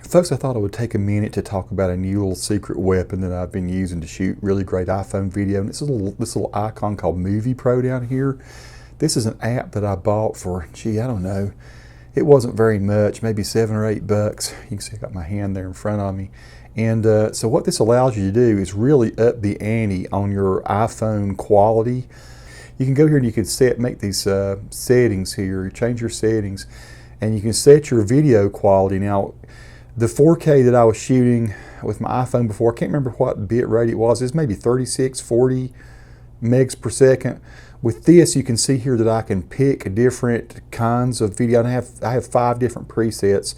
Folks, I thought I would take a minute to talk about a new little secret weapon that I've been using to shoot really great iPhone video. And it's this little icon called Movie Pro down here. This is an app that I bought for, gee, I don't know. It wasn't very much, maybe $7 or $8. You can see I got my hand there in front of me. And so what this allows you to do is really up the ante on your iPhone quality. You can go here and you can make these settings here, change your settings, and you can set your video quality. Now, the 4K that I was shooting with my iPhone before, I can't remember what bit rate it was. It's maybe 36, 40 megs per second. With this, you can see here that I can pick different kinds of video. And I have 5 different presets.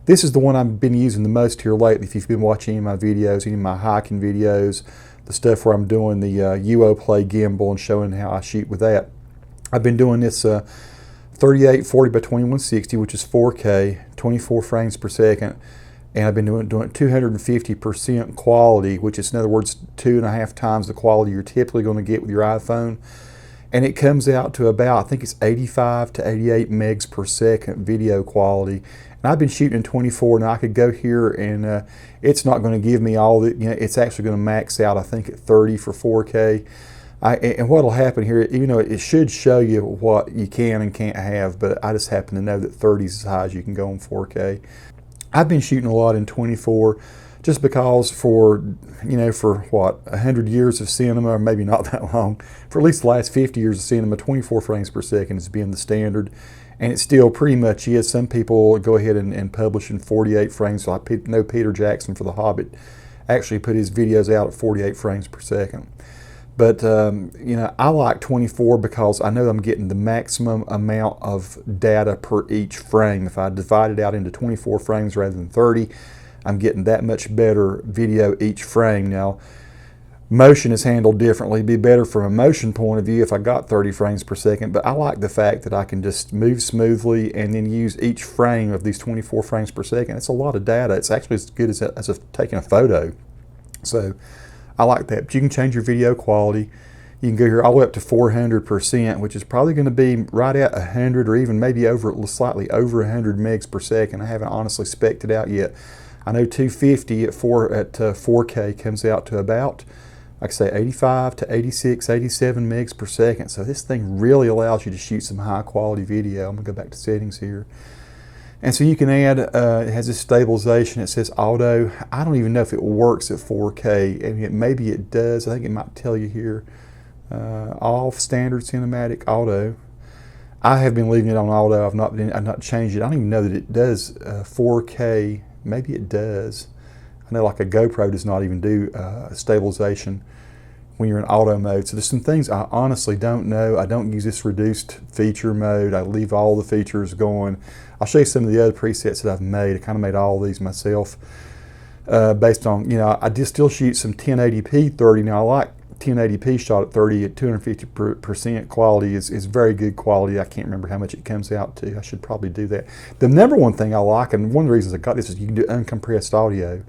This is the one I've been using the most here lately. If you've been watching any of my videos, any of my hiking videos, the stuff where I'm doing the Uoplay gimbal and showing how I shoot with that. I've been doing this 3840 by 2160, which is 4K, 24 frames per second. And I've been doing 250% quality, which is, in other words, 2.5 times the quality you're typically going to get with your iPhone. And it comes out to about, I think it's 85 to 88 megs per second video quality. And I've been shooting in 24. Now I could go here and it's not going to give me all the, it's actually going to max out, I think, at 30 for 4K. And what will happen here, even though it should show you what you can and can't have, but I just happen to know that 30 is as high as you can go on 4K. I've been shooting a lot in 24 just because for what, 100 years of cinema, or maybe not that long, for at least the last 50 years of cinema, 24 frames per second has been the standard. And it still pretty much is. Some people go ahead and publish in 48 frames. So I know Peter Jackson for The Hobbit actually put his videos out at 48 frames per second. But I like 24 because I know I'm getting the maximum amount of data per each frame. If I divide it out into 24 frames rather than 30, I'm getting that much better video each frame. Now, motion is handled differently. It'd be better from a motion point of view if I got 30 frames per second, but I like the fact that I can just move smoothly and then use each frame of these 24 frames per second. It's a lot of data. It's actually as good as taking a photo. So I like that. But you can change your video quality. You can go here all the way up to 400%, which is probably going to be right at 100 or even maybe slightly over 100 megs per second. I haven't honestly spec'd it out yet. I know 250 at 4K comes out to about, like I say, 85 to 86, 87 megs per second. So this thing really allows you to shoot some high quality video. I'm going to go back to settings here. And so you can add, it has this stabilization, it says auto. I don't even know if it works at 4K, and maybe it does. I think it might tell you here, off, standard, cinematic, auto. I have been leaving it on auto. I've not changed it. I don't even know that it does 4K. Maybe it does. I know like a GoPro does not even do stabilization when you're in auto mode. So there's some things I honestly don't know. I don't use this reduced feature mode. I leave all the features going. I'll show you some of the other presets that I've made. I kind of made all these myself based on, I just still shoot some 1080p 30. Now I like 1080p shot at 30 at 250% quality is very good quality. I can't remember how much it comes out to. I should probably do that. The number one thing I like, and one of the reasons I got this, is you can do uncompressed audio.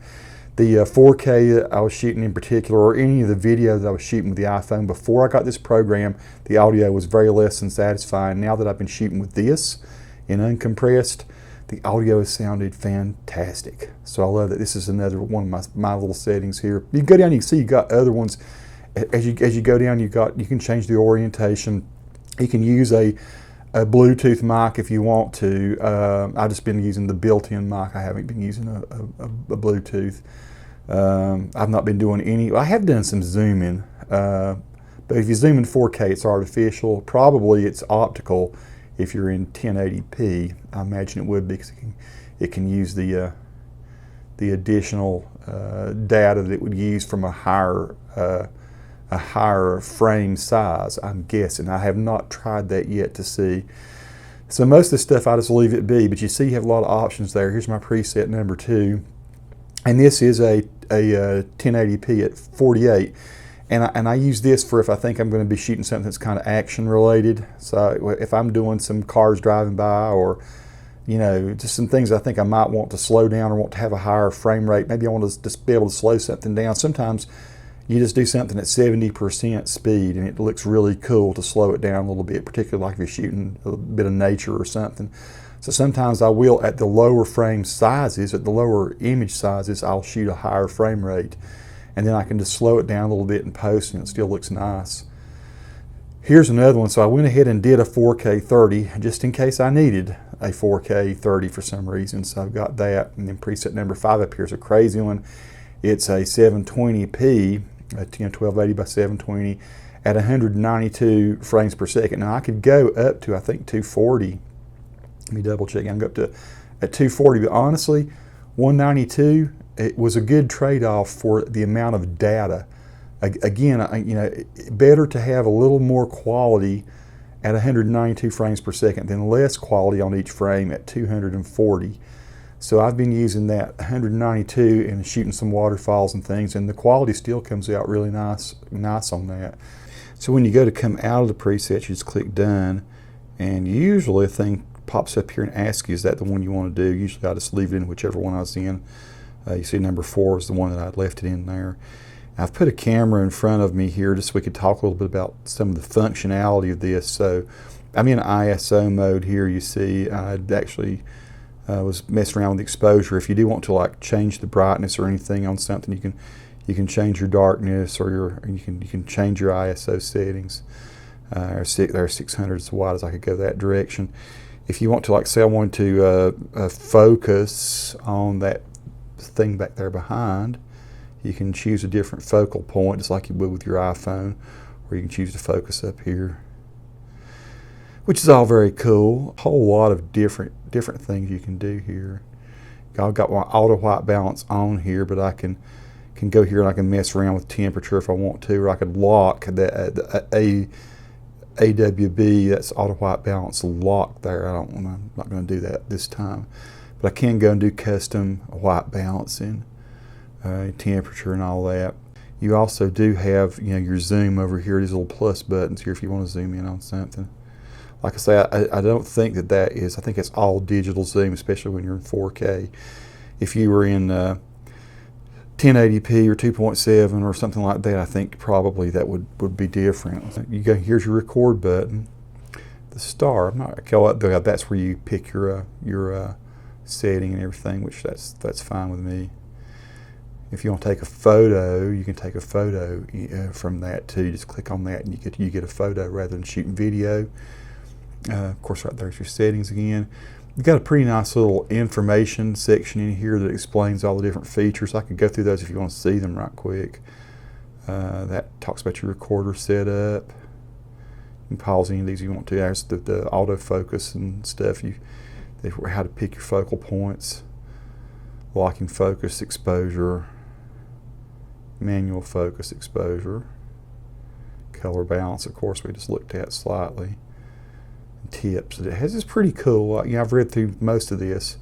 The 4K that I was shooting in particular, or any of the video that I was shooting with the iPhone before I got this program, the audio was very less than satisfying. Now that I've been shooting with this in uncompressed, the audio has sounded fantastic. So I love that. This is another one of my little settings here. You can go down, you can see you got other ones. As you go down, you can change the orientation. You can use a Bluetooth mic if you want to. I've just been using the built-in mic. I haven't been using a Bluetooth. I've not been doing any. I have done some zooming, but if you zoom in 4K, it's artificial. Probably it's optical if you're in 1080p. I imagine it would be, because it can use the additional data that it would use from a higher frame size, I'm guessing. I have not tried that yet to see. So most of the stuff I just leave it be, but you see you have a lot of options there. Here's my preset number 2. And this is a 1080p at 48. And I use this for if I think I'm going to be shooting something that's kind of action related. So if I'm doing some cars driving by, or just some things I think I might want to slow down or want to have a higher frame rate. Maybe I want to just be able to slow something down. Sometimes you just do something at 70% speed and it looks really cool to slow it down a little bit, particularly like if you're shooting a bit of nature or something. So sometimes I will, at the lower frame sizes, at the lower image sizes, I'll shoot a higher frame rate. And then I can just slow it down a little bit in post and it still looks nice. Here's another one. So I went ahead and did a 4K 30 just in case I needed a 4K 30 for some reason. So I've got that. And then preset number 5 up here is a crazy one. It's a 720p, a 1280 by 720 at 192 frames per second. Now I could go up to, I think, 240. Let me double check. I can go up to at 240, but honestly, 192, it was a good trade-off for the amount of data. Again, you know, better to have a little more quality at 192 frames per second than less quality on each frame at 240. So I've been using that 192 and shooting some waterfalls and things, and the quality still comes out really nice on that. So when you go to come out of the preset, you just click done, and usually a thing pops up here and asks you, is that the one you want to do? Usually I just leave it in whichever one I was in. You see number 4 is the one that I left it in there. I've put a camera in front of me here just so we could talk a little bit about some of the functionality of this. So I'm in ISO mode here. You see I actually was messing around with the exposure. If you do want to like change the brightness or anything on something, you can change your darkness, or you can change your ISO settings. They're 600 as wide as I could go that direction. If you want to, like, say I wanted to focus on that thing back there behind, you can choose a different focal point just like you would with your iPhone, or you can choose to focus up here, which is all very cool. A whole lot of different things you can do here. I've got my auto white balance on here, but I can go here and I can mess around with temperature if I want to, or I could lock the AWB, that's auto white balance, lock there. I'm not going to do that this time, but I can go and do custom white balancing, temperature and all that. You also do have, you know, your zoom over here, these little plus buttons here if you want to zoom in on something. Like I say, I don't think that is, I think it's all digital zoom, especially when you're in 4K. If you were in 1080p or 2.7 or something like that, I think probably that would be different. You go, here's your record button, the star. That's where you pick your setting and everything, which that's fine with me. If you want to take a photo, you can take a photo from that too. You just click on that and you get a photo rather than shooting video. Of course, right there's your settings again. You've got a pretty nice little information section in here that explains all the different features. I could go through those if you want to see them right quick. That talks about your recorder setup. You can pause any of these if you want to. There's the autofocus and stuff. How to pick your focal points. Locking focus exposure. Manual focus exposure. Color balance, of course, we just looked at slightly. Tips that it has is pretty cool. You know, I've read through most of this.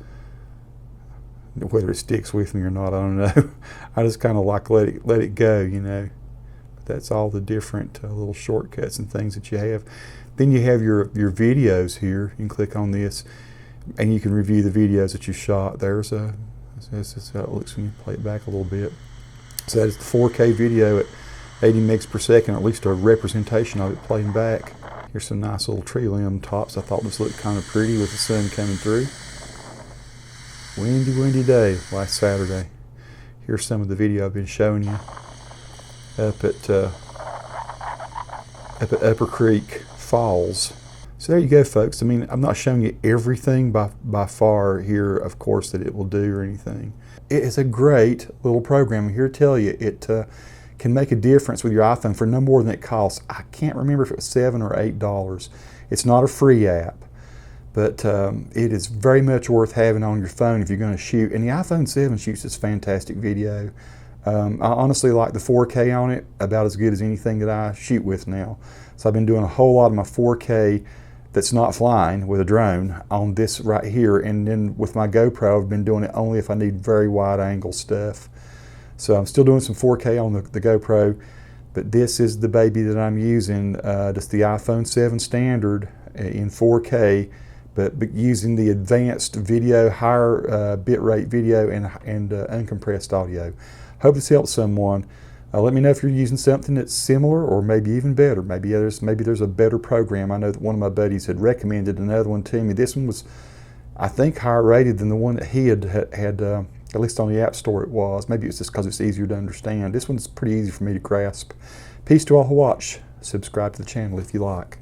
Whether it sticks with me or not, I don't know. I just kind of like let it go, you know. But that's all the different little shortcuts and things that you have. Then you have your videos here. You can click on this, and you can review the videos that you shot. That's how it looks when you play it back a little bit. So that is the 4K video at 80 megs per second, or at least a representation of it playing back. Here's some nice little tree limb tops. I thought this looked kind of pretty with the sun coming through. Windy day last Saturday. Here's some of the video I've been showing you up at Upper Creek Falls. So there you go, folks. I mean, I'm not showing you everything by far here, of course, that it will do or anything. It is a great little program. I'm here to tell you it can make a difference with your iPhone for no more than it costs. I can't remember if it was $7 or $8. It's not a free app, but it is very much worth having on your phone if you're going to shoot. And the iPhone 7 shoots this fantastic video. I honestly like the 4K on it about as good as anything that I shoot with now. So I've been doing a whole lot of my 4K that's not flying with a drone on this right here, and then with my GoPro I've been doing it only if I need very wide angle stuff. So I'm still doing some 4K on the GoPro, but this is the baby that I'm using, just the iPhone 7 standard in 4K, but using the advanced video, higher bitrate video and uncompressed audio. Hope this helps someone. Let me know if you're using something that's similar or maybe even better. Maybe there's a better program. I know that one of my buddies had recommended another one to me. This one was I think higher rated than the one that he had at least on the App Store it was. Maybe it's just because it's easier to understand. This one's pretty easy for me to grasp. Peace to all who watch. Subscribe to the channel if you like.